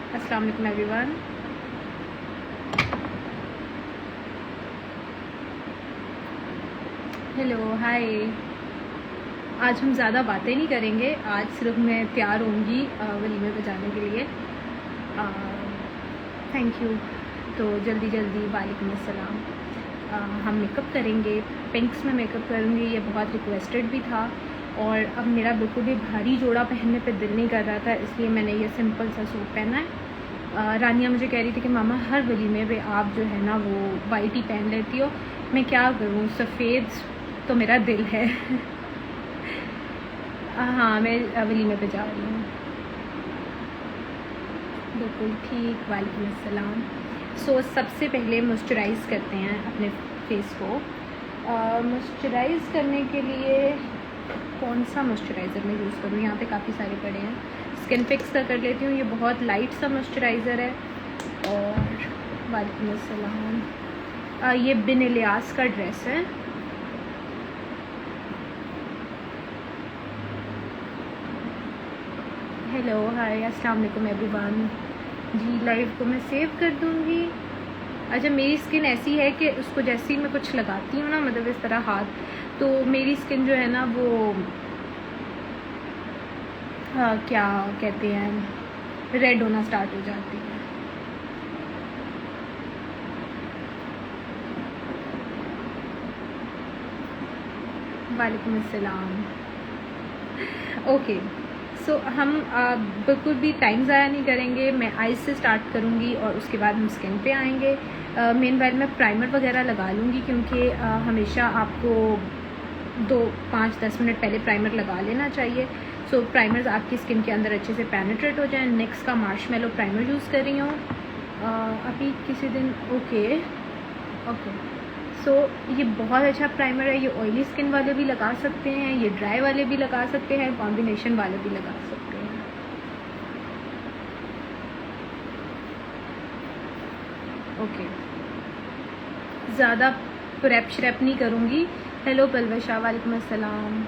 अस्सलाम वालेकुम everyone. Hello, हाय। आज हम ज़्यादा बातें नहीं करेंगे, आज सिर्फ मैं तैयार होंगी वलीमे पे जाने के लिए। Thank you. तो जल्दी जल्दी वालेकुम अस्सलाम। हम मेकअप करेंगे, पिंक्स में मेकअप करूँगी, ये बहुत रिक्वेस्टेड भी था और अब मेरा बिल्कुल भी भारी जोड़ा पहनने पे दिल नहीं कर रहा था, इसलिए मैंने ये सिंपल सा सूट पहना है। रानिया मुझे कह रही थी कि मामा हर वलीमे पे आप जो है ना वो वाइट ही पहन लेती हो। मैं क्या करूँ, सफ़ेद तो मेरा दिल है। हाँ, मैं वलीमे पे जा रही हूँ। बिल्कुल ठीक, वालेकुम अस्सलाम। सो सबसे पहले मॉइस्चराइज़ करते हैं अपने फेस को। मॉइस्चराइज़ करने के लिए कौन सा मॉइस्चराइज़र मैं यूज़ करूँ, यहाँ पे काफ़ी सारे पड़े हैं। स्किन फिक्स का कर लेती हूँ, ये बहुत लाइट सा मॉइस्चराइज़र है। और वालेकुम अस्सलाम, ये बिन इलियास का ड्रेस है। हेलो, हाय, अस्सलाम वालेकुम एवरीवन। जी, लाइव को मैं सेव कर दूँगी। अच्छा, मेरी स्किन ऐसी है कि उसको जैसे ही मैं कुछ लगाती हूँ ना, मतलब इस तरह हाथ, तो मेरी स्किन जो है ना वो क्या कहते हैं, रेड होना स्टार्ट हो जाती है। वालेकुम अस्सलाम। ओके, सो हम बिल्कुल भी टाइम ज़ाया नहीं करेंगे। मैं आइज़ से स्टार्ट करूँगी और उसके बाद हम स्किन पे आएंगे। मेन वाइल मैं प्राइमर वगैरह लगा लूँगी, क्योंकि हमेशा आपको 2-5-10 मिनट पहले प्राइमर लगा लेना चाहिए। सो प्राइमर्स आपकी स्किन के अंदर अच्छे से पेनिट्रेट हो जाए। नेक्स्ट का मार्शमेलो प्राइमर यूज़ कर रही हूँ अभी किसी दिन। ओके, सो ये बहुत अच्छा प्राइमर है। ये ऑयली स्किन वाले भी लगा सकते हैं, ये ड्राई वाले भी लगा सकते हैं, कॉम्बिनेशन वाले भी लगा सकते हैं। ओके, ज़्यादा प्रेप श्रेप नहीं करूँगी। हेलो पलवशा, वालेकुम अस्सलाम।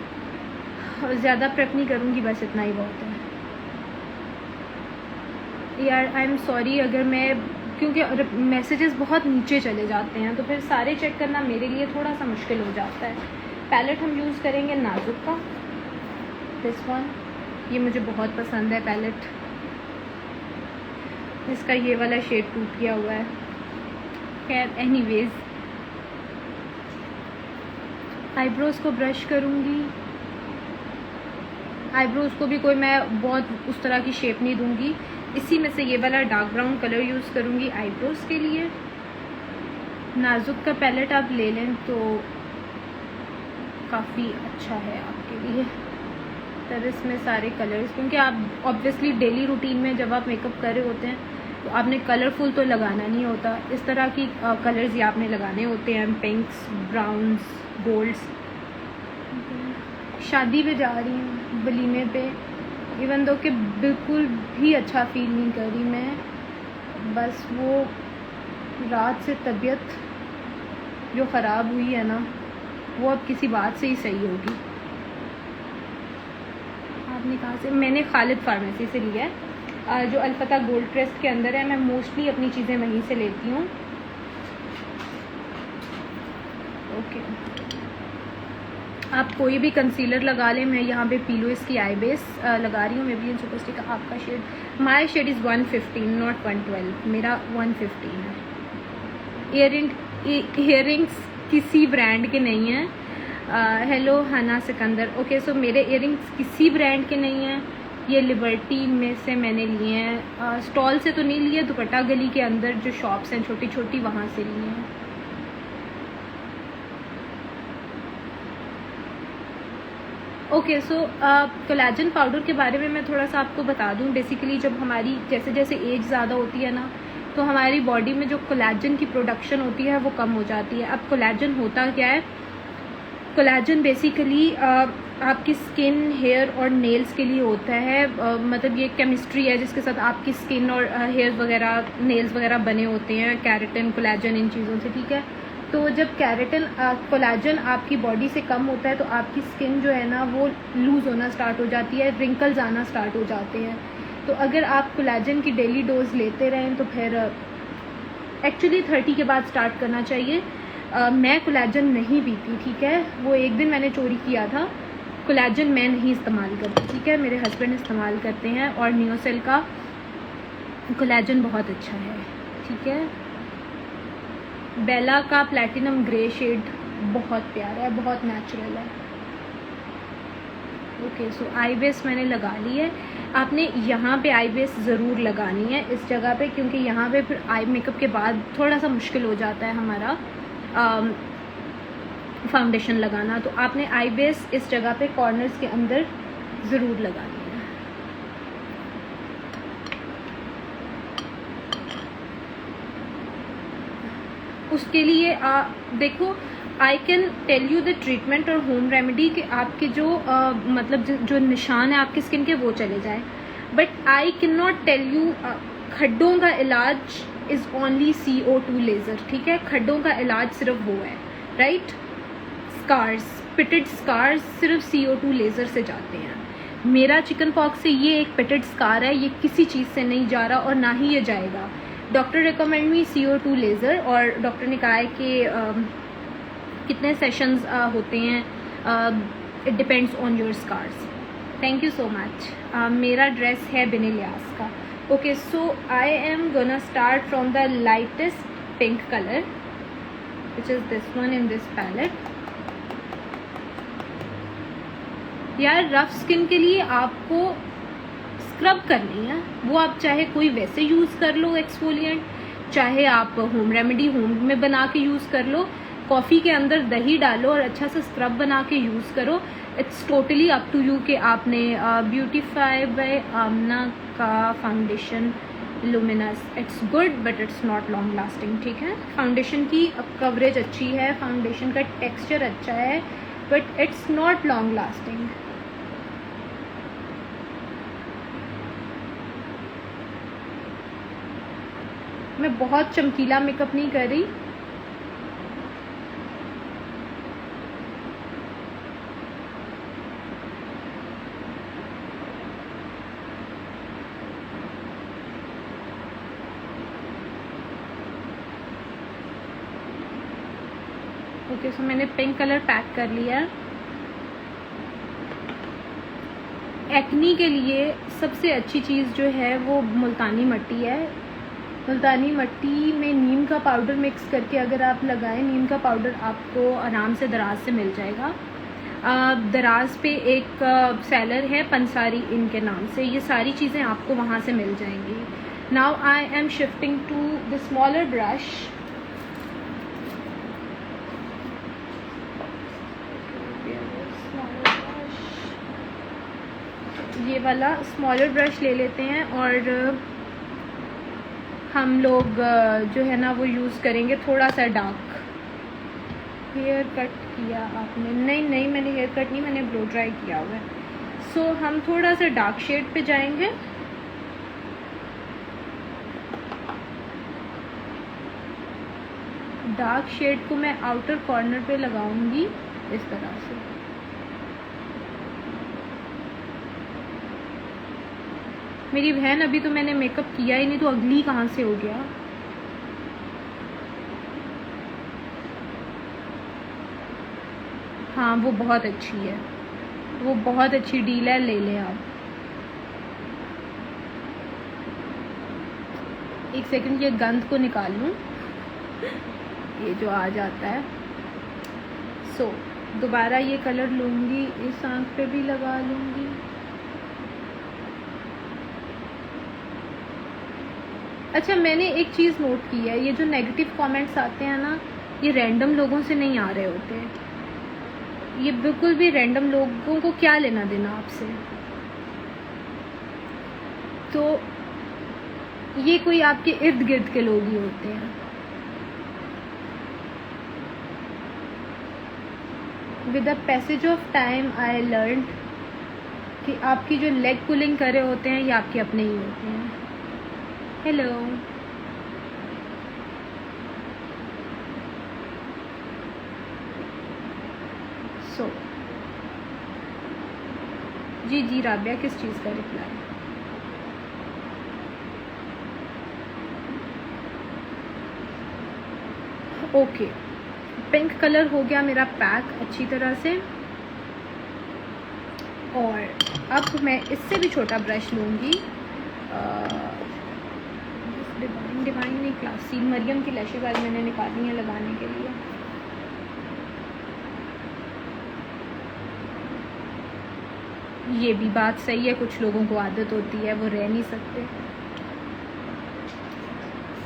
ज़्यादा प्रेप नहीं करूँगी, बस इतना ही बहुत है यार। आई एम सॉरी अगर मैं, क्योंकि मैसेजेस बहुत नीचे चले जाते हैं तो फिर सारे चेक करना मेरे लिए थोड़ा सा मुश्किल हो जाता है। पैलेट हम यूज़ करेंगे नाजुक का, दिस वन। ये मुझे बहुत पसंद है पैलेट। इसका ये वाला शेड टूट गया हुआ है। खैर, एनीवेज, आईब्रोज़ को ब्रश करूँगी। आईब्रोज़ को भी कोई मैं बहुत उस तरह की शेप नहीं दूँगी। इसी में से ये वाला डार्क ब्राउन कलर यूज़ करूँगी आईब्रोज़ के लिए। नाजुक का पैलेट आप ले लें तो काफ़ी अच्छा है आपके लिए। तब इसमें सारे कलर्स, क्योंकि आप ऑब्वियसली डेली रूटीन में जब आप मेकअप कर रहे होते हैं तो आपने कलरफुल तो लगाना नहीं होता, इस तरह की कलर्स ही आपने लगाने होते हैं, पिंक्स, ब्राउन्स, गोल्ड्स। शादी पे जा रही हूँ, वलीमे पे, इवन दो कि बिल्कुल भी अच्छा फील नहीं कर रही मैं। बस वो रात से तबीयत जो ख़राब हुई है ना, वो अब किसी बात से ही सही होगी। आपने कहाँ से? मैंने खालिद फार्मेसी से लिया है, जो अलफता गोल्ड ट्रस्ट के अंदर है। मैं मोस्टली अपनी चीज़ें वहीं से लेती हूँ। ओके, आप कोई भी कंसीलर लगा लें। मैं यहाँ पे पीलो इसकी आई बेस लगा रही हूँ, मेबेलिन सुपरस्टिक का। आपका shade, my shade is 115 not 112, मेरा 115 है। ईयरिंग्स किसी ब्रांड के नहीं हैं। हेलो हना सिकंदर। ओके, सो मेरे ईयरिंग्स किसी ब्रांड के नहीं हैं, ये लिबर्टी में से मैंने लिए हैं। स्टॉल से तो नहीं लिए, दुपट्टा गली के अंदर जो शॉप्स हैं छोटी छोटी, वहाँ से लिए हैं। ओके, सो कोलेजन पाउडर के बारे में मैं थोड़ा सा आपको बता दूं। बेसिकली जब हमारी जैसे जैसे एज ज़्यादा होती है ना, तो हमारी बॉडी में जो कोलेजन की प्रोडक्शन होती है वो कम हो जाती है। अब कोलेजन होता क्या है? कोलेजन बेसिकली आपकी स्किन, हेयर और नेल्स के लिए होता है। मतलब ये केमिस्ट्री है जिसके साथ आपकी स्किन और हेयर वगैरह, नेल्स वगैरह बने होते हैं, केराटिन, कोलेजन, इन चीज़ों से, ठीक है। तो जब केराटिन, कोलेजन आपकी बॉडी से कम होता है तो आपकी स्किन जो है ना वो लूज़ होना स्टार्ट हो जाती है, रिंकल्स आना स्टार्ट हो जाते हैं। तो अगर आप कोलेजन की डेली डोज लेते रहें तो फिर एक्चुअली 30 के बाद स्टार्ट करना चाहिए। मैं कोलेजन नहीं पीती, ठीक है, वो एक दिन मैंने चोरी किया था। कोलेजन मैं नहीं इस्तेमाल करती, ठीक है, मेरे हस्बैंड इस्तेमाल करते हैं, और नियोसेल का कोलेजन बहुत अच्छा है, ठीक है। बेला का प्लैटिनम ग्रे शेड बहुत प्यारा है, बहुत नेचुरल है। ओके, सो आई बेस मैंने लगा ली है। आपने यहाँ पे आई बेस ज़रूर लगानी है इस जगह पे, क्योंकि यहाँ पे फिर आई मेकअप के बाद थोड़ा सा मुश्किल हो जाता है हमारा फाउंडेशन लगाना। तो आपने आई बेस इस जगह पे कॉर्नर्स के अंदर ज़रूर लगानी है। उसके लिए देखो, I can tell you the treatment और होम रेमेडी कि आपके जो मतलब जो निशान है आपकी स्किन के वो चले जाए, but I can not tell you खड्डों का इलाज इज़ ओनली CO2 लेज़र, ठीक है। खड्डों का इलाज सिर्फ वो है, राइट। स्कार्स, पिटेड स्कार्स सिर्फ CO2 लेज़र से जाते हैं। मेरा चिकन पॉक्स से ये एक पिटेड स्कार है, ये किसी चीज़ से नहीं जा रहा और ना ही ये जाएगा। Doctor recommend me CO2 laser, और डॉक्टर ने कहा है कि कितने सेशंस होते हैं, it depends on your scars. Thank you so much. मेरा ड्रेस है बिनेलियास का। Okay, so I am gonna start from the lightest pink colour which is this one in this palette. यार रफ स्किन के लिए आपको स्क्रब करनी है, वो आप चाहे कोई वैसे यूज़ कर लो एक्सफोलिएंट, चाहे आप होम रेमेडी होम में बना के यूज़ कर लो। कॉफ़ी के अंदर दही डालो और अच्छा सा स्क्रब बना के यूज़ करो। It's totally up to you कि आपने ब्यूटीफाई बाय आमना का foundation luminous, it's good but it's not long lasting, ठीक है। फाउंडेशन की कवरेज अच्छी है, फाउंडेशन का टेक्सचर अच्छा है, but it's not long lasting. मैं बहुत चमकीला मेकअप नहीं कर रही, ओके। सो मैंने पिंक कलर पैक कर लिया। एक्नी के लिए सबसे अच्छी चीज़ जो है वो मुल्तानी मिट्टी है। मुल्तानी मिट्टी में नीम का पाउडर मिक्स करके अगर आप लगाएं, नीम का पाउडर आपको आराम से दराज से मिल जाएगा। दराज पे एक सेलर है पंसारी इनके नाम से, ये सारी चीज़ें आपको वहाँ से मिल जाएंगी। Now I am shifting to the smaller brush. ये वाला स्मॉलर ब्रश ले लेते हैं और हम लोग जो है ना वो यूज़ करेंगे थोड़ा सा डार्क। हेयर कट किया आपने? नहीं, मैंने हेयर कट नहीं, मैंने ब्लो ड्राई किया हुआ है। सो हम थोड़ा सा डार्क शेड पे जाएंगे। डार्क शेड को मैं आउटर कॉर्नर पे लगाऊंगी इस तरह से। मेरी बहन, अभी तो मैंने मेकअप किया ही नहीं तो अगली कहाँ से हो गया। हाँ, वो बहुत अच्छी है, वो बहुत अच्छी डील है, ले लें आप। एक सेकंड, ये गंद को निकाल लूँ, ये जो आ जाता है। सो दोबारा ये कलर लूँगी, इस आँख पे भी लगा लूँगी। अच्छा, मैंने एक चीज़ नोट की है, ये जो नेगेटिव कमेंट्स आते हैं ना, ये रैंडम लोगों से नहीं आ रहे होते। ये बिल्कुल भी रैंडम लोगों को क्या लेना देना आपसे। तो ये कोई आपके इर्द गिर्द के लोग ही होते हैं। With the passage of time I learn कि आपकी जो लेग पुलिंग कर रहे होते हैं ये आपके अपने ही होते हैं। हेलो, सो जी राबिया, किस चीज़ का रिप्लाई? ओके, पिंक कलर हो गया मेरा पैक अच्छी तरह से। और अब मैं इससे भी छोटा ब्रश लूँगी, डिवाइन नहीं, क्लासी मरियम की लैशेज आज मैंने निकाली है लगाने के लिए। ये भी बात सही है, कुछ लोगों को आदत होती है, वो रह नहीं सकते।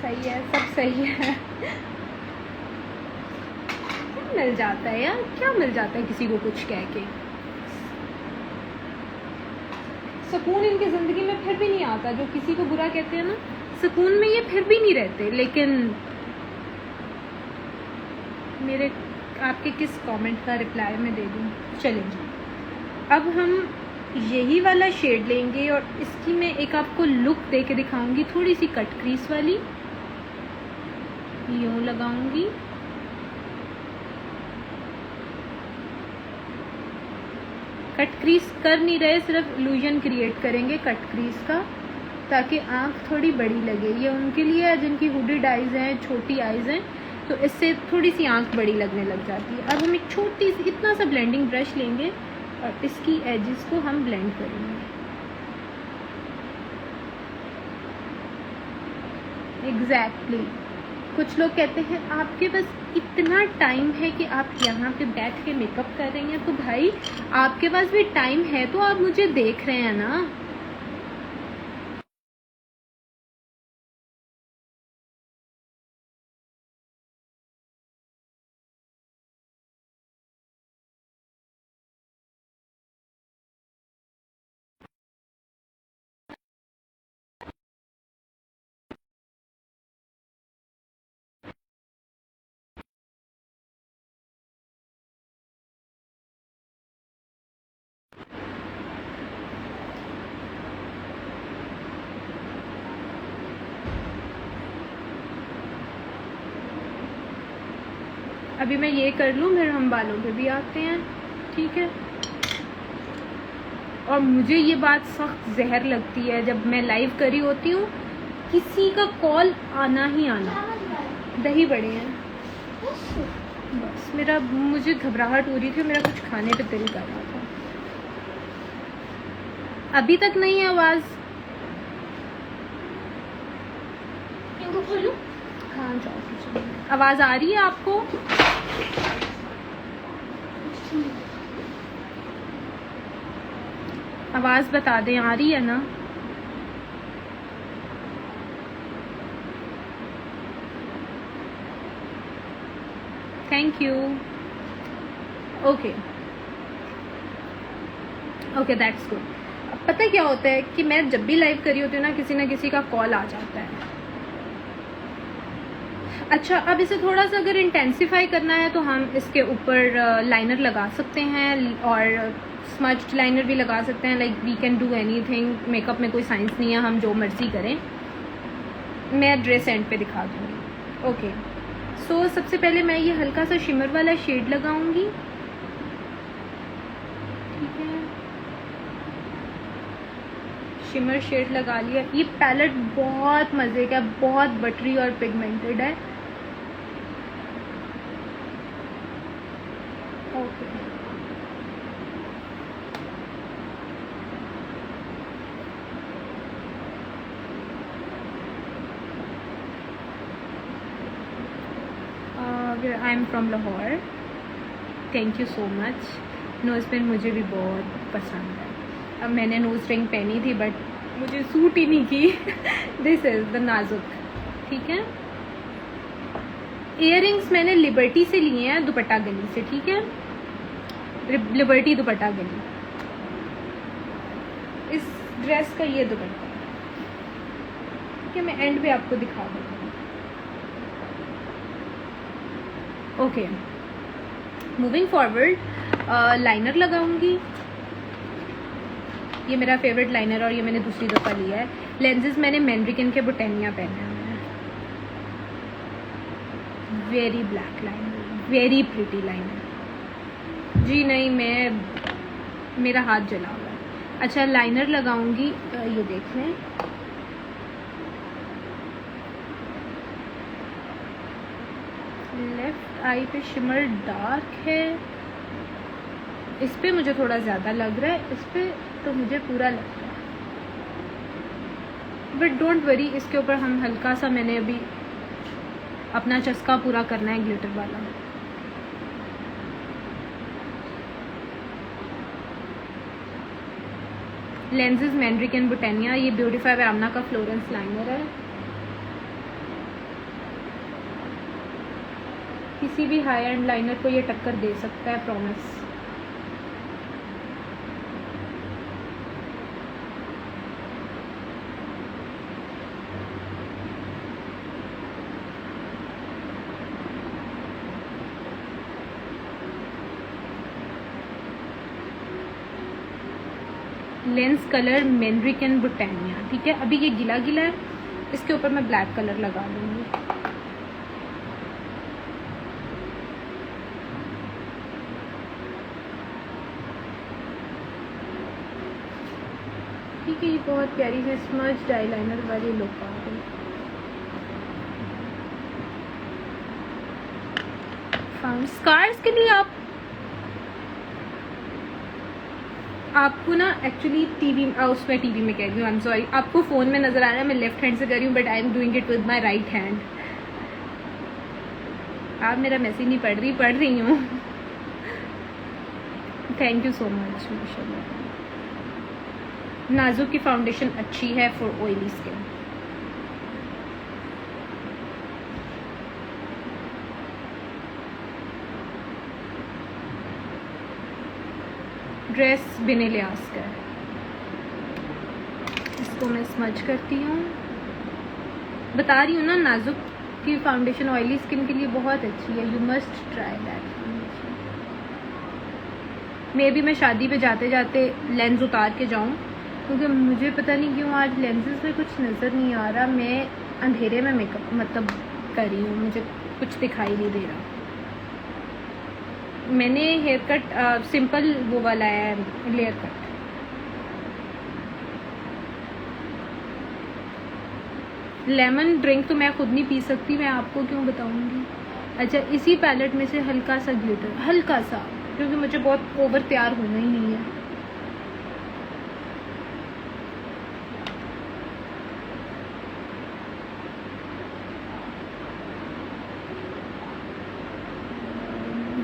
सही है, सब सही है। क्या मिल जाता है यार, क्या मिल जाता है किसी को कुछ कह के। सुकून इनकी ज़िंदगी में फिर भी नहीं आता, जो किसी को बुरा कहते हैं ना, सुकून में ये फिर भी नहीं रहते। लेकिन मेरे आपके किस कमेंट का रिप्लाई मैं दे दूँ। चलेंगे, अब हम यही वाला शेड लेंगे और इसकी मैं एक आपको लुक दे के दिखाऊंगी, थोड़ी सी कट क्रीज वाली यूं लगाऊंगी। कट क्रीज कर नहीं रहे, सिर्फ इल्यूजन क्रिएट करेंगे कट क्रीज का, ताकि आँख थोड़ी बड़ी लगे। ये उनके लिए है जिनकी हुडेड आइज़ हैं, छोटी आइज़ हैं, तो इससे थोड़ी सी आँख बड़ी लगने लग जाती है। अब हम एक छोटी सी इतना सा ब्लेंडिंग ब्रश लेंगे और इसकी एजेस को हम ब्लेंड करेंगे। एग्जैक्टली कुछ लोग कहते हैं आपके पास इतना टाइम है कि आप यहाँ पे बैठ के मेकअप कर रही हैं, तो भाई आपके पास भी टाइम है तो आप मुझे देख रहे हैं ना। अभी मैं ये कर लूँ, फिर हम बालों पे भी आते हैं, ठीक है। और मुझे ये बात सख्त जहर लगती है, जब मैं लाइव करी होती हूँ किसी का कॉल आना ही आना। दही बड़े हैं बस, मेरा मुझे घबराहट हो रही थी, मेरा कुछ खाने पे दिल कर रहा था। अभी तक नहीं है आवाज़। इनको खोलूं? हाँ जाओ, आवाज़ आ रही है आपको? आवाज़ बता दें, आ रही है ना? Thank you. Okay okay, that's good. अब पता क्या होता है कि मैं जब भी लाइव करी होती हूँ ना किसी का कॉल आ जाता है। अच्छा, अब इसे थोड़ा सा अगर इंटेंसिफाई करना है तो हम इसके ऊपर लाइनर लगा सकते हैं, और स्मज्ड लाइनर भी लगा सकते हैं। Like we can do anything, makeup में कोई साइंस नहीं है, हम जो मर्जी करें। मैं ड्रेस एंड पे दिखा दूँगी। ओके, सो सबसे पहले मैं ये हल्का सा शिमर वाला शेड लगाऊंगी, ठीक है। शिमर शेड लगा लिया। ये पैलेट बहुत मज़े का, बहुत बटरी और पिगमेंटेड है। Okay, I am from Lahore. Thank you so much. Nose pin मुझे भी बहुत पसंद है। अब मैंने नोज़ रिंग पहनी थी बट मुझे सूट ही नहीं की। दिस इज़ द नाजुक, ठीक है। इयररिंग्स मैंने लिबर्टी से लिए हैं, दुपट्टा गली से, ठीक है। लिबर्टी दुपट्टा गली, इस ड्रेस का ये दुपट्टा, ठीक है। मैं एंड पे आपको दिखा दूँगी। ओके, मूविंग फॉरवर्ड, लाइनर लगाऊंगी। ये मेरा फेवरेट लाइनर और ये मैंने दूसरी दफ़ा लिया है। लेंसेज मैंने मैंड्रिकन के बोटेनिया पहने हुए हैं। Very black liner, very pretty liner. जी नहीं, मेरा हाथ जला हुआ है। अच्छा, लाइनर लगाऊंगी, ये देख लें। आई पे शिमर डार्क है, इस पे मुझे थोड़ा ज़्यादा लग रहा है, इस पे तो मुझे पूरा लग रहा है। बट डोंट वरी, इसके ऊपर हम हल्का सा, मैंने अभी अपना चस्का पूरा करना है ग्लिटर वाला। लेंसेज मैंड्रिक एंड बुटानिया, ये ब्यूटीफाई बाय आमना का फ्लोरेंस लाइनर है। किसी भी हाई एंड लाइनर को ये टक्कर दे सकता है, प्रॉमिस। लेंस कलर मैंड्रिक एंड बुटानिया, ठीक है। अभी ये गिला गिला है, इसके ऊपर मैं ब्लैक कलर लगा लूँगी। ठीक है, ये बहुत प्यारी है स्मर्ज्ड आईलाइनर वाली लुक आ गई। स्कार्स के लिए आपको ना एक्चुअली टीवी में कह रही हूँ, आई एम सॉरी, आपको फ़ोन में नज़र आ रहा है, मैं लेफ्ट हैंड से कर रही हूँ, but I am doing it with my right hand. आप मेरा मैसेज नहीं पढ़ रही हूँ। Thank you so much. माशाल्लाह, नाजुक की फाउंडेशन अच्छी है फॉर ऑयली स्किन। ड्रेस बिने लिहाज का है, इसको मैं स्मज करती हूँ। बता रही हूँ ना, नाजुक की फाउंडेशन ऑयली स्किन के लिए बहुत अच्छी है, you must try that foundation. मे भी मैं शादी पे जाते जाते लेंस उतार के जाऊँ, क्योंकि मुझे पता नहीं क्यों आज लेंसेज में कुछ नज़र नहीं आ रहा। मैं अंधेरे में मेकअप मतलब कर रही हूँ, मुझे कुछ दिखाई नहीं दे रहा। मैंने हेयर कट सिंपल वो वाला है, लेयर कट। लेमन ड्रिंक तो मैं खुद नहीं पी सकती, मैं आपको क्यों बताऊंगी। अच्छा, इसी पैलेट में से हल्का सा ग्लिटर, हल्का सा, क्योंकि मुझे बहुत ओवर तैयार होना ही नहीं है।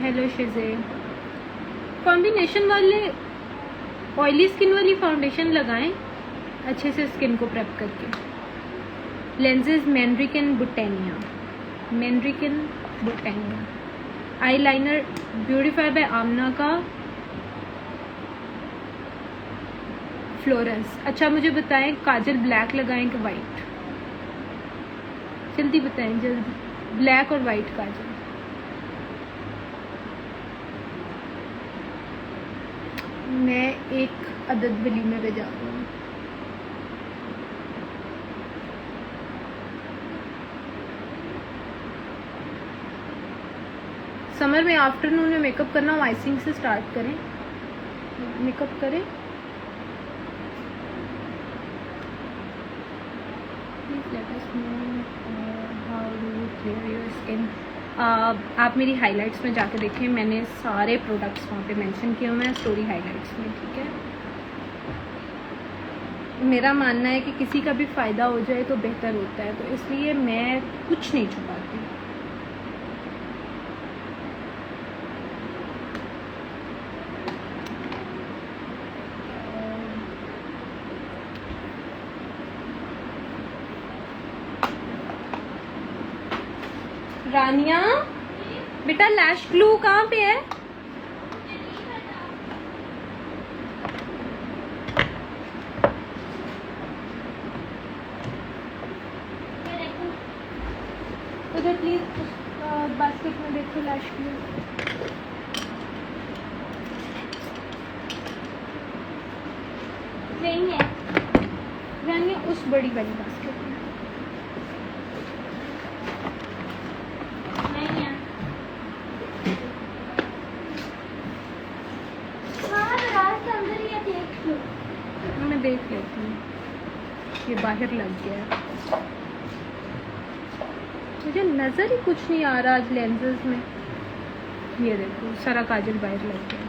हेलो शिजे, कॉम्बिनेशन वाले ऑयली स्किन वाली फाउंडेशन लगाएं अच्छे से स्किन को प्रेप करके। लेंसेज मैंड्रिक एंड बुटानिया, आईलाइनर ब्यूटीफाई बाय आमना का फ्लोरेंस। अच्छा मुझे बताएं, काजल ब्लैक लगाएं कि वाइट? जल्दी बताएं, जल्दी। ब्लैक और वाइट काजल। मैं एक अदद बली में भेजा रही हूँ। समर में आफ्टरनून में मेकअप करना हो, आइसिंग से स्टार्ट करें, मेकअप करें। Please let us know how do you clear your skin. आप मेरी हाइलाइट्स में जाके देखें, मैंने सारे प्रोडक्ट्स वहाँ पे मेंशन किए हुए हैं स्टोरी हाइलाइट्स में, ठीक है। मेरा मानना है कि किसी का भी फ़ायदा हो जाए तो बेहतर होता है, तो इसलिए मैं कुछ नहीं छुपाती। रानिया बेटा, लैश ग्लू कहाँ पे है? उधर प्लीज बास्केट में देखो लैश ग्लू। नहीं है रानिया, उस बड़ी वाली बास्केट में नहीं है। अंदर ही देख लो, मैं देख लेती हूँ। ये बाहर लग गया है, मुझे नज़र ही कुछ नहीं आ रहा आज लेंसेज में। ये देखो सारा काजल बाहर लग गया।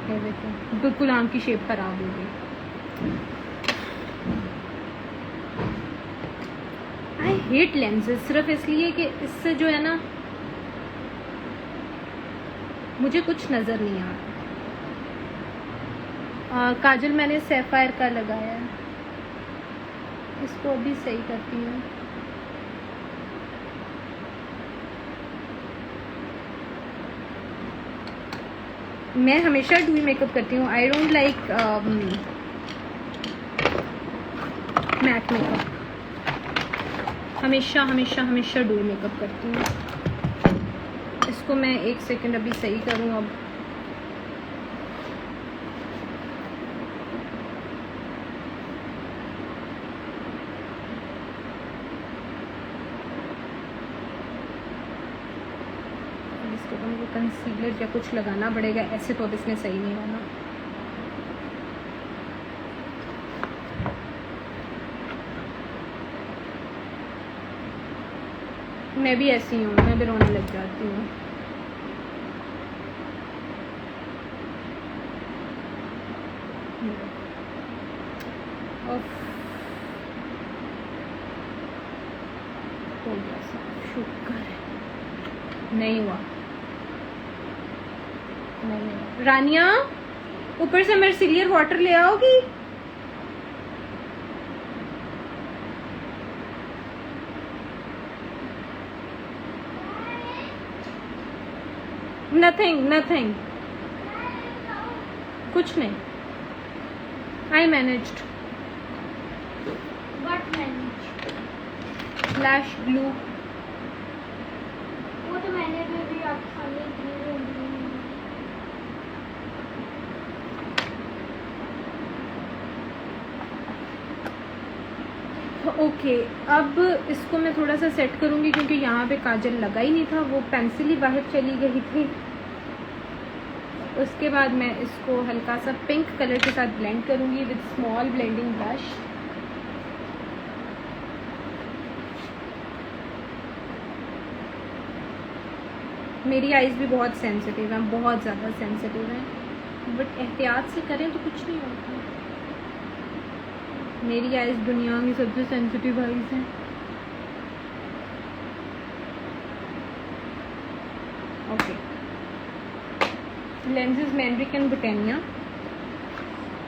ये देखो बिल्कुल आंख की शेप खराब हो गई। आई हेट लेंसेज सिर्फ इसलिए कि इससे जो है ना मुझे कुछ नज़र नहीं आ रहा। काजल मैंने सैफायर का लगाया है, इसको अभी सही करती हूँ। मैं हमेशा डुई मेकअप करती हूँ। I don't like matte makeup. हमेशा हमेशा हमेशा डुई मेकअप करती हूँ। इसको मैं 1 सेकंड अभी सही करूँ। अब इसको तो मुझे कंसीलर या कुछ लगाना पड़ेगा, ऐसे तो अब इसने सही नहीं होना। मैं भी ऐसी हूँ, मैं भी रोने लग जाती हूँ। हो गया सब, शुक्र है। नहीं हुआ, नहीं। रानिया ऊपर से मेरे सिलियर वाटर ले आओगी? नथिंग नथिंग, कुछ नहीं। आई managed. What manage? Flash glue. वो तो मैंने भी आप खाने की ओके अब इसको मैं थोड़ा सा सेट करूंगी क्योंकि यहाँ पे काजल लगा ही नहीं था, वो पेंसिल ही बाहर चली गई थी। उसके बाद मैं इसको हल्का सा पिंक कलर के साथ ब्लेंड करूंगी विद स्मॉल ब्लेंडिंग ब्रश। मेरी आईज भी बहुत सेंसिटिव हैं, बहुत ज़्यादा सेंसिटिव हैं, बट एहतियात से करें तो कुछ नहीं होता। मेरी आईज दुनिया की सबसे सेंसिटिव आईज हैं। ओके, लेंसेज मैंड्रिक एंड ब्रिटानिया।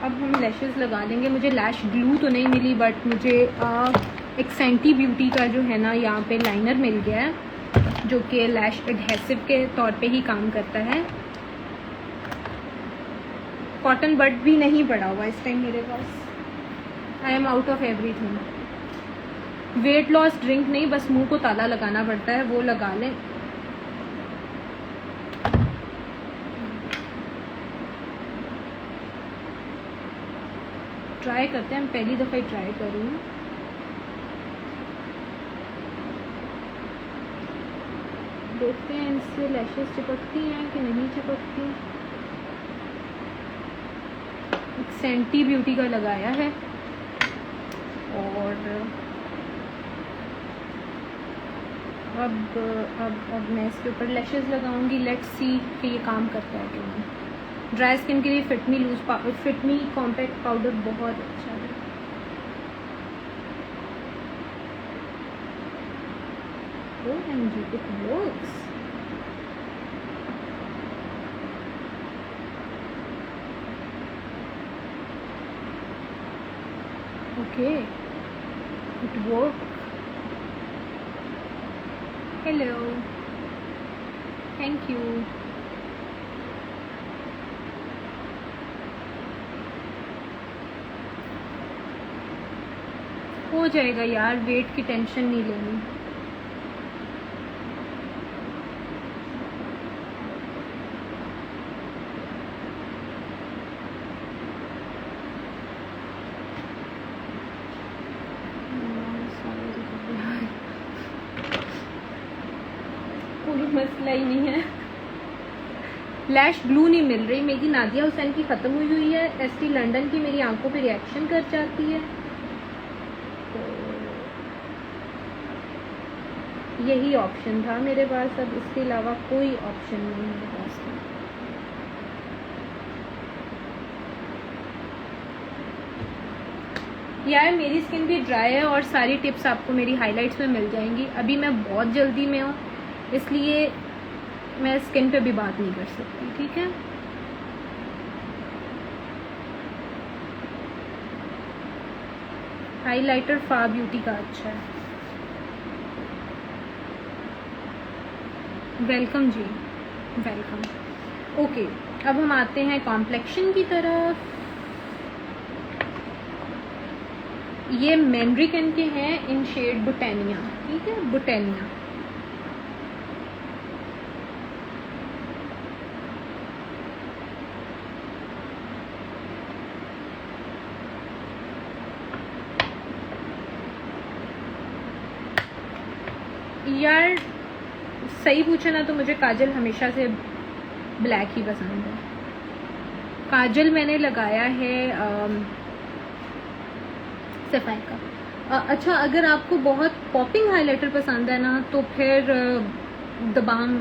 अब हम लैशेस लगा लेंगे। मुझे लैश ग्लू तो नहीं मिली, बट मुझे एक सेंटी ब्यूटी का जो है ना यहाँ पे लाइनर मिल गया है, जो कि लैश एडहेसिव के तौर पे ही काम करता है। कॉटन बड भी नहीं पड़ा हुआ इस टाइम मेरे पास। I am out of everything. Weight loss drink नहीं, बस मुंह को ताला लगाना पड़ता है, वो लगा लें। ट्राई करते हैं, हम पहली दफ़ा ही ट्राई कर रही हूँ। देखते हैं इससे लैशेस चिपकती हैं कि नहीं चिपकती। एक सेंटी ब्यूटी का लगाया है और अब मैं इसके ऊपर लैशेस लगाऊंगी। लेट्स सी कि ये काम करता है कि नहीं। ड्राई स्किन के लिए फिट मी कॉम्पैक्ट पाउडर बहुत अच्छा है। OMG, it works. Okay, it worked. Hello, thank you. हो जाएगा यार, वेट की टेंशन नहीं लेनी। कोई मसला ही नहीं है। लैश ग्लू नहीं मिल रही मेरी। नादिया हुसैन की ख़त्म हुई है। एसटी लंदन की मेरी आंखों पे रिएक्शन कर जाती है। तो यही ऑप्शन था मेरे पास, अब इसके अलावा कोई ऑप्शन नहीं मेरे पास। यार मेरी स्किन भी ड्राई है और सारी टिप्स आपको मेरी हाइलाइट्स में मिल जाएंगी। अभी मैं बहुत जल्दी में हूँ, इसलिए मैं स्किन पे भी बात नहीं कर सकती, ठीक है। हाइलाइटर फा ब्यूटी का अच्छा है। वेलकम जी, वेलकम। ओके, अब हम आते हैं कॉम्प्लेक्शन की तरफ। ये मैंड्रिकन के हैं इन शेड बुटेनिया, ठीक है, बुटेनिया। यार सही पूछे ना तो मुझे काजल हमेशा से ब्लैक ही पसंद है। काजल मैंने लगाया है सफाई का। अच्छा, अगर आपको बहुत पॉपिंग हाइलाइटर पसंद है ना तो फिर दबाम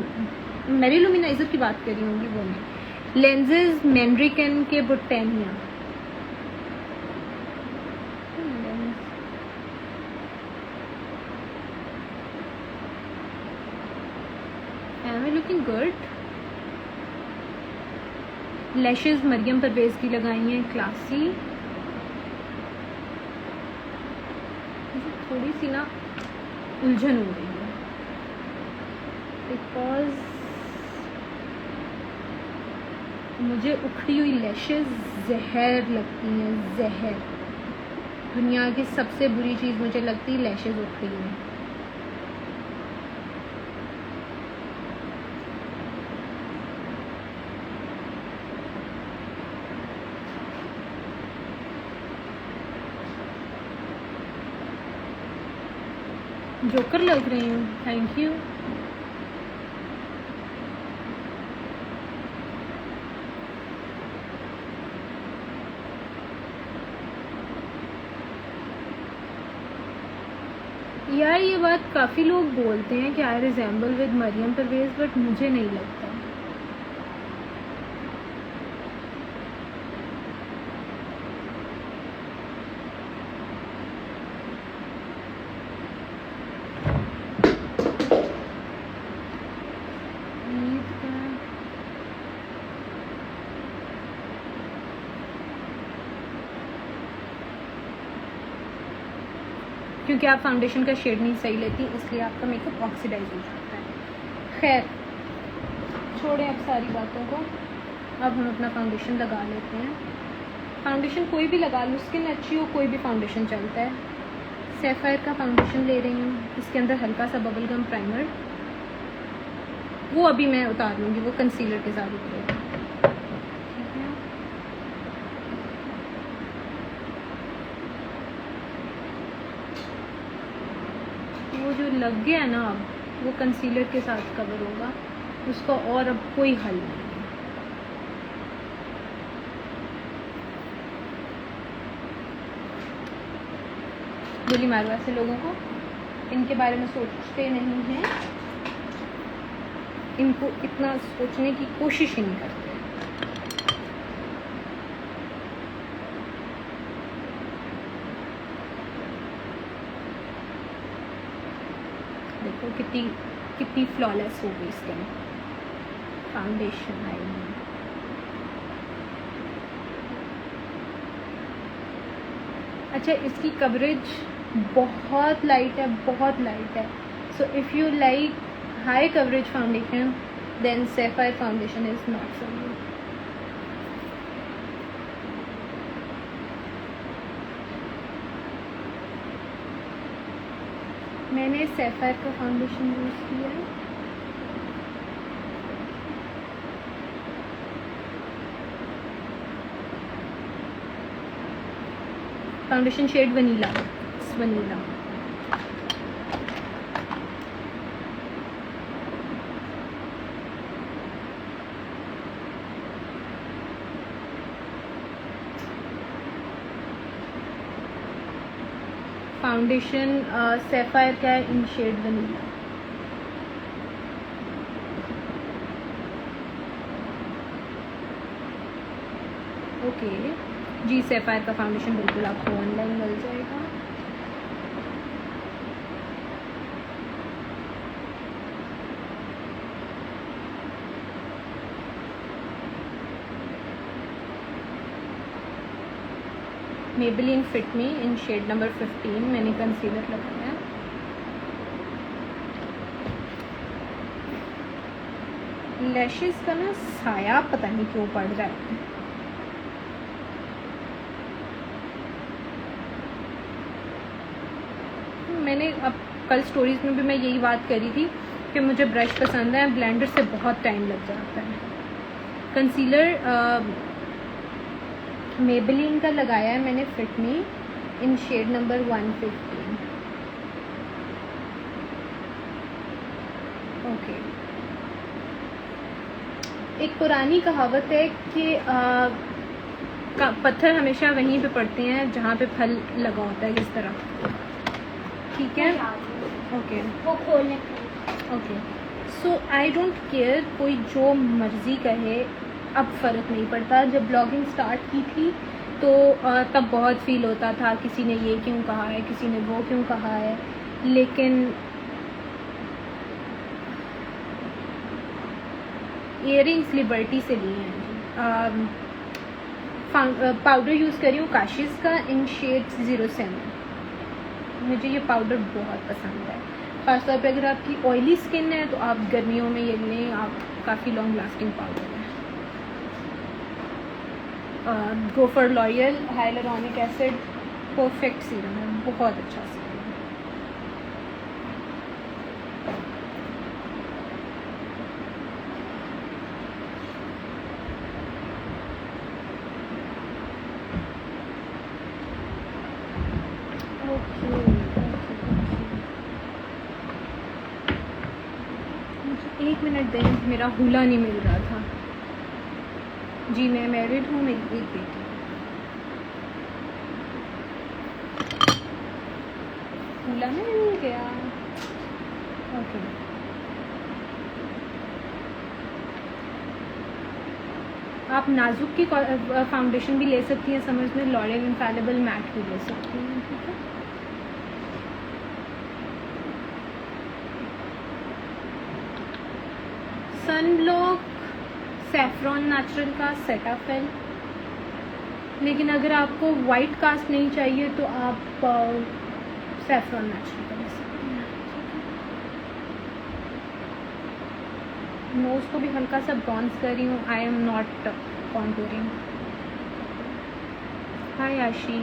मेरी लुमिनाइजर की बात करी होंगी वो नहीं, लेंजेज मैंड्रिकन के बुटेनिया। Am I looking good? Lashes Mariam Parvez की लगाई हैं, क्लासी। थोड़ी सी ना उलझन हो रही है बिकॉज मुझे उखड़ी हुई लैशेज जहर लगती हैं, जहर। दुनिया की सबसे बुरी चीज़ मुझे लगती है लैशेज उखड़ी हुई। जोकर लग रही हूँ, थैंक यू। यार ये बात काफ़ी लोग बोलते हैं कि I resemble with Maryam Pervez, but मुझे नहीं लगता। क्योंकि आप फाउंडेशन का शेड नहीं सही लेती, इसलिए आपका मेकअप ऑक्सीडाइज हो जाता है। खैर छोड़ें अब सारी बातों को, अब हम अपना फाउंडेशन लगा लेते हैं। फाउंडेशन कोई भी लगा लो, स्किन अच्छी हो कोई भी फाउंडेशन चलता है। सैफायर का फाउंडेशन ले रही हूँ, इसके अंदर हल्का सा बबल गम प्राइमर, वो अभी मैं उतार लूँगी, वो कंसीलर के साथ उतरेगा। वो जो लग गया ना अब वो कंसीलर के साथ कवर होगा, उसका और अब कोई हल नहीं है। गोली मारो ऐसे लोगों को, इनके बारे में सोचते नहीं हैं, इनको इतना सोचने की कोशिश ही नहीं करते। देखो कितनी फ्लॉलेस हो गई स्किन। फाउंडेशन आई है। अच्छा, इसकी कवरेज बहुत लाइट है, बहुत लाइट है। So if you like high coverage foundation then Sapphire foundation is not for you. मैंने सैफायर का फाउंडेशन यूज़ किया है। Foundation shade vanilla, vanilla. Foundation Sapphire का है in shade vanilla. Okay ji, Sapphire का फाउंडेशन बिल्कुल आपको ऑनलाइन मिल जाएगा। Maybelline fit me in shade number 15 मैंने कंसीलर लगाया है। लैशेस का ना साया पता नहीं क्यों पड़ रहा है। मैंने अब कल स्टोरीज में भी मैं यही बात करी थी कि मुझे ब्रश पसंद है, ब्लेंडर से बहुत टाइम लग जाता है। कंसीलर मेबेलिन का लगाया है मैंने fit me in shade number 115। Okay, एक पुरानी कहावत है कि पत्थर हमेशा वहीं पे पड़ते हैं जहाँ पे फल लगा होता है, इस तरह। ठीक है, ओके वो खोलने okay. So I don't care कोई जो मर्जी कहे, अब फ़र्क नहीं पड़ता। जब ब्लॉगिंग स्टार्ट की थी तो तब बहुत फील होता था किसी ने ये क्यों कहा है, किसी ने वो क्यों कहा है, लेकिन इयरिंग्स लिबर्टी से लिए हैं। पाउडर यूज़ करी हूँ काशिज़ का इन शेड 07। मुझे ये पाउडर बहुत पसंद है, ख़ासतौर पे अगर आपकी ऑयली स्किन है तो आप गर्मियों में ये लें, आप काफ़ी लॉन्ग लास्टिंग पाउडर है। Go for loyal hyaluronic acid perfect serum है, बहुत अच्छा सीरम है। मुझे 1 मिनट दें, मेरा हुला नहीं मिल रहा था। जी मैं मैरिड हूँ, मेरी एक बेटी है। हुला नहीं मिल गया। ओके, आप नाजुक की फाउंडेशन भी ले सकती हैं समझ में, लॉरियल इनफैलिबल मैट भी ले सकती हैं। ठीक है, सनब्लॉक सैफ्रॉन नेचुरल का सेटाफिल, लेकिन अगर आपको वाइट कास्ट नहीं चाहिए तो आप सैफ्रॉन नेचुरल का ले सकते हैं। नोज को भी हल्का सा ब्रॉन्ज कर रही हूँ, आई एम नॉट कॉन्टूरिंग। हाय आशी,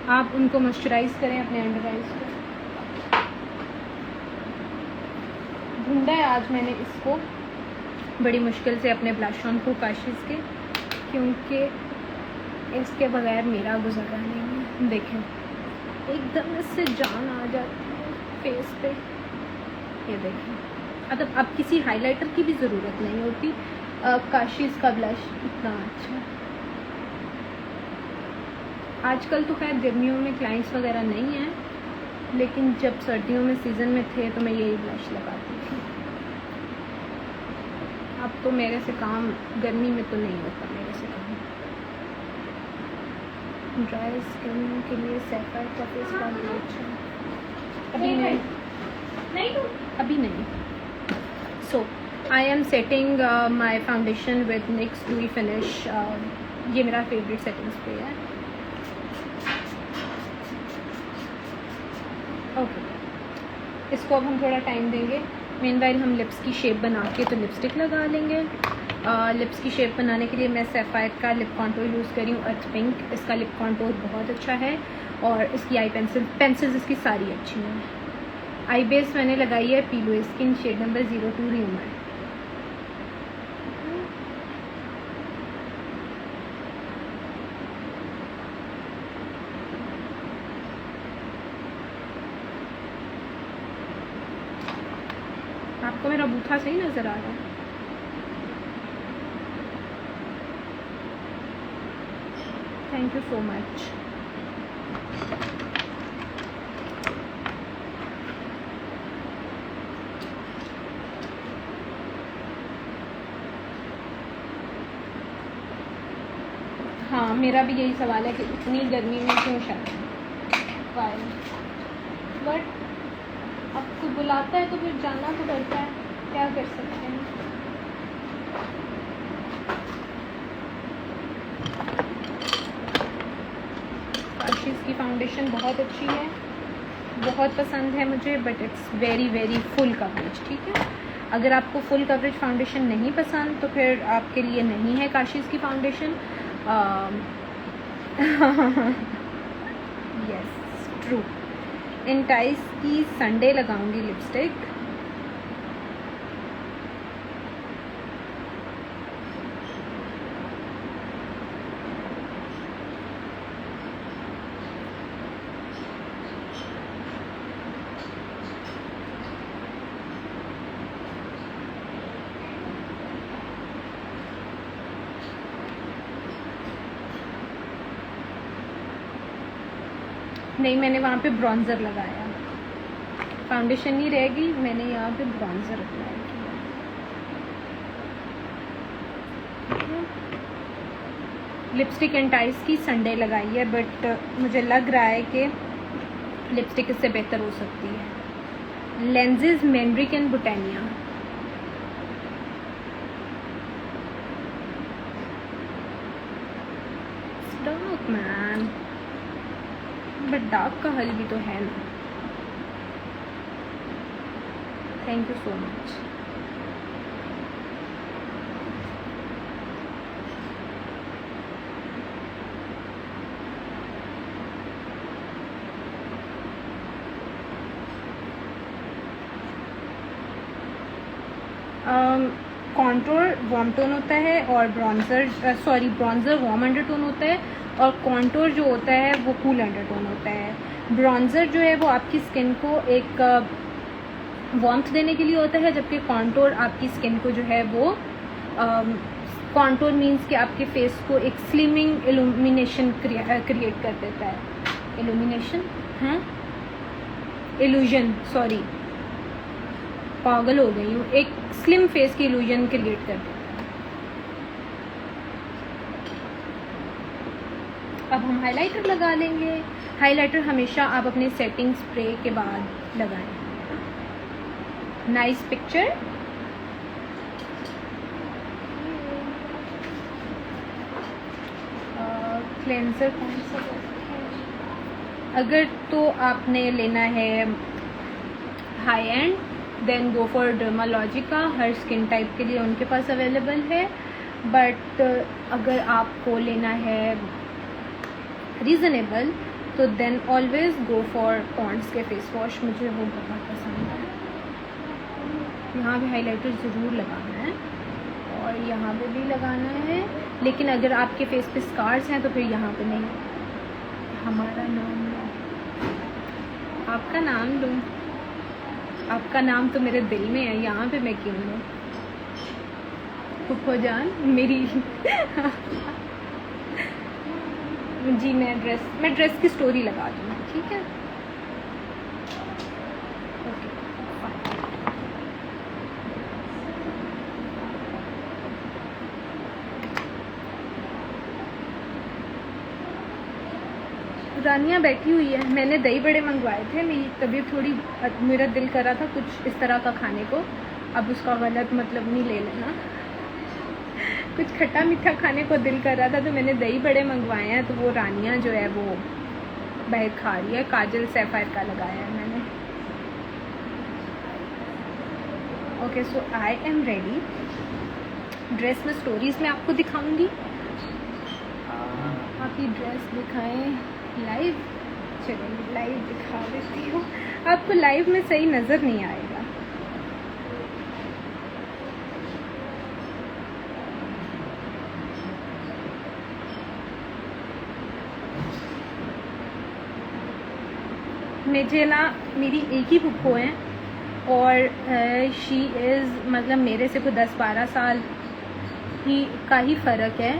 आप उनको मॉइस्चराइज करें अपने अंडर आइज को। ढूंढा है आज मैंने इसको बड़ी मुश्किल से अपने ब्लश ऑन को काशिज़ के, क्योंकि इसके बगैर मेरा गुजारा नहीं है। देखें एकदम इससे जान आ जाती है फेस पे, ये देखें। मतलब अब किसी हाइलाइटर की भी ज़रूरत नहीं होती, काशिज़ का ब्लश इतना अच्छा है। आजकल तो खैर गर्मियों में क्लाइंट्स वगैरह नहीं हैं, लेकिन जब सर्दियों में सीज़न में थे तो मैं यही ब्लश लगाती थी। अब तो मेरे से काम गर्मी में तो नहीं होता मेरे से काम। ड्राई स्किन के लिए सैफायर का फेस बहुत अच्छा है। अभी नहीं। So I am setting my foundation with NYX dewy finish. ये मेरा फेवरेट सेटिंग स्प्रे है। ओके, इसको अब हम थोड़ा टाइम देंगे। मीनवाइल हम लिप्स की शेप बना के तो लिपस्टिक लगा लेंगे। लिप्स की शेप बनाने के लिए मैं सैफायर का लिप कॉन्टूर यूज़ कर रही हूँ, अर्थ पिंक। इसका लिप कॉन्टूर बहुत अच्छा है और इसकी आई पेंसिल्स इसकी सारी अच्छी हैं। आई बेस मैंने लगाई है पीलो स्किन शेड नंबर 02 र्यूमर। आपको मेरा बूथा सही नज़र आ रहा है? Thank you so much. हाँ, मेरा भी यही सवाल है कि इतनी गर्मी में क्यों शादी, बट अब कोई बुलाता है तो फिर जाना तो पड़ता है, क्या कर सकते हैं। काशीज़ की फाउंडेशन बहुत अच्छी है, बहुत पसंद है मुझे, but it's very very full coverage. ठीक है, अगर आपको फुल कवरेज फाउंडेशन नहीं पसंद तो फिर आपके लिए नहीं है काशीज़ की फाउंडेशन। Yes true. इंटाइस की संडे लगाऊंगी लिपस्टिक। नहीं, मैंने वहाँ पे ब्रॉन्ज़र लगाया, फाउंडेशन नहीं रहेगी, मैंने यहाँ पे ब्रॉन्ज़र अप्लाई किया। लिपस्टिक एंटाइस की संडे लगाई है, बट मुझे लग रहा है कि लिपस्टिक इससे बेहतर हो सकती है। लेंजेज मैंड्रिक एंड बुटानिया। स्टॉप मैन, बट डार्क का हल भी तो है ना। Thank you so much. Contour warm tone होता है और ब्रॉन्ज़र ब्रॉन्ज़र वार्म अंडरटोन होता है, और कॉन्टोर जो होता है वो कूल अंडरटोन होता है। ब्रॉन्ज़र जो है वो आपकी स्किन को एक वार्मथ देने के लिए होता है, जबकि कॉन्टोर आपकी स्किन को जो है वो कॉन्टोर मीन्स कि आपके फेस को एक स्लिमिंग इल्यूमिनेशन क्रिएट कर देता है। इल्यूमिनेशन हैं, इल्यूजन, सॉरी पागल हो गई हूँ, एक स्लिम फेस की इल्यूजन क्रिएट कर देता है। अब हम हाइलाइटर लगा लेंगे। हाइलाइटर हमेशा आप अपने सेटिंग स्प्रे के बाद लगाएं। Nice picture. क्लेंजर कौन सा है? अगर तो आपने लेना है high end, then go for Dermalogica, हर स्किन टाइप के लिए उनके पास अवेलेबल है। बट अगर आपको लेना है रीज़नेबल तो then always go for Pond's के फेस वॉश, मुझे वो बहुत पसंद है। यहाँ भी हाइलाइटर ज़रूर लगाना है और यहाँ पे भी लगाना है, लेकिन अगर आपके फेस पे स्कार्स हैं तो फिर यहाँ पे नहीं। हमारा नाम लो, आपका नाम लो, आपका नाम तो मेरे दिल में है, यहाँ पे मैं क्यों लूँ? फुफो जान मेरी जी, मैं ड्रेस की स्टोरी लगा दूँ, ठीक है? ओके, रानिया बैठी हुई है। मैंने दही बड़े मंगवाए थे, मेरी तबीयत थोड़ी, मेरा दिल कर रहा था कुछ इस तरह का खाने को। अब उसका गलत मतलब नहीं ले लेना, कुछ खट्टा मीठा खाने को दिल कर रहा था तो मैंने दही बड़े मंगवाए हैं। तो वो रानिया जो है वो बाहर खा रही है। काजल सैफायर का लगाया है मैंने। Okay, so I am ready. Dress में स्टोरीज में आपको दिखाऊंगी। आप ये ड्रेस दिखाएं लाइव, चलिए लाइव दिखा देती हूँ। आपको लाइव में सही नज़र नहीं आएगा। मुझे ना, मेरी एक ही फुप्पो हैं और शी इज़ मतलब मेरे से कोई 10-12 साल का ही फ़र्क है,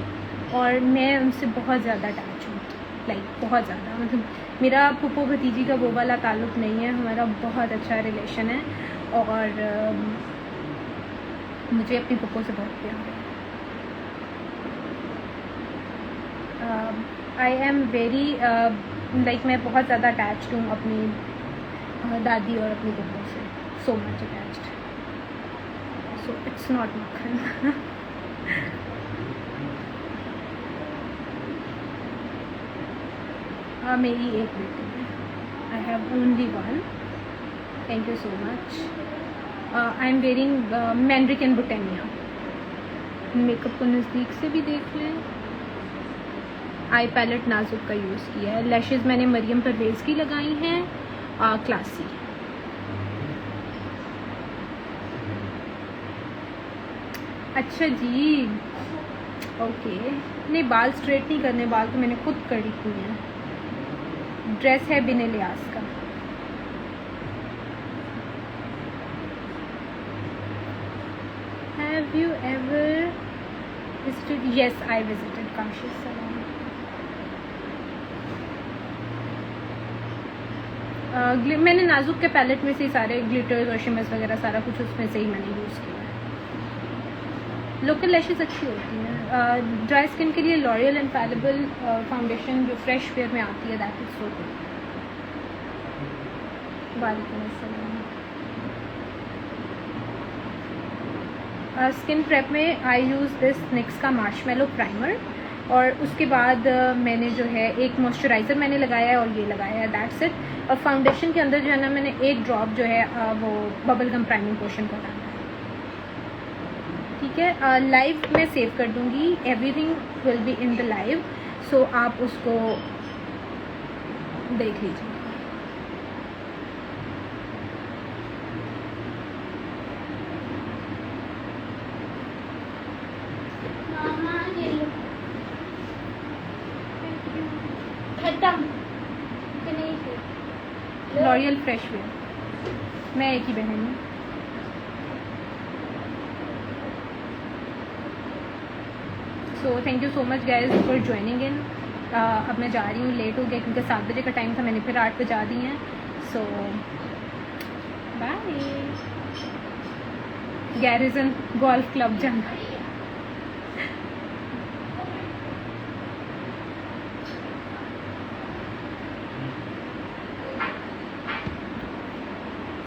और मैं उनसे बहुत ज़्यादा अटैच हूँ, लाइक बहुत ज़्यादा। मतलब मेरा फुप्पो भतीजी का वो वाला ताल्लुक़ नहीं है, हमारा बहुत अच्छा रिलेशन है और मुझे अपनी फुप्पो से बहुत प्यार है। आई एम वेरी लाइक मैं बहुत ज़्यादा अटैच्ड हूँ अपनी दादी और अपनी बुआ से, so much attached, so it's not makkhan. मेरी एक बेटी है, I have only one, thank you so much. I am wearing Mandrik and Butenia. Makeup को नज़दीक से भी देख लें। आई पैलेट नाजुक का यूज़ किया है। लैशेज़ मैंने मरियम परवेज़ की लगाई हैं, क्लासी। अच्छा जी, ओके। नहीं, बाल स्ट्रेट नहीं करने, बाल तो मैंने खुद कड़ी किए हैं। ड्रेस है बिन लियास का। Have you ever visited? Yes, I visited Kashi Salon. मैंने नाजुक के पैलेट में से सारे ग्लिटर्स और शिमर्स वगैरह सारा कुछ उसमें से ही मैंने यूज़ किया है। लोकल लैशेस अच्छी होती हैं। ड्राई स्किन के लिए लॉरियल इनफैलिबल फाउंडेशन जो फ्रेश फेयर में आती है, दैट इज़ सो गुड। वालेकुम अस्सलाम। स्किन प्रेप में आई यूज़ दिस निक्स का मार्शमेलो प्राइमर, और उसके बाद मैंने जो है एक मॉइस्चराइज़र मैंने लगाया है और ये लगाया है, दैट्स इट। और फाउंडेशन के अंदर जो है ना, मैंने एक ड्रॉप जो है वो बबल गम प्राइमिंग पोर्शन का डाला है। ठीक है, लाइव मैं सेव कर दूँगी, everything will be in the live, so आप उसको देख लीजिए। मामा ये लो, खत्म कि नहीं थे? लॉरियल फ्रेश वेयर, मैं एक ही बहन हूँ। So thank you so much guys for joining in. अब मैं जा रही हूँ, लेट हो गया क्योंकि 7 बजे का टाइम था, मैंने फिर 8 बजा दी हैं। सो बाय। गैरिजन गोल्फ क्लब जाना।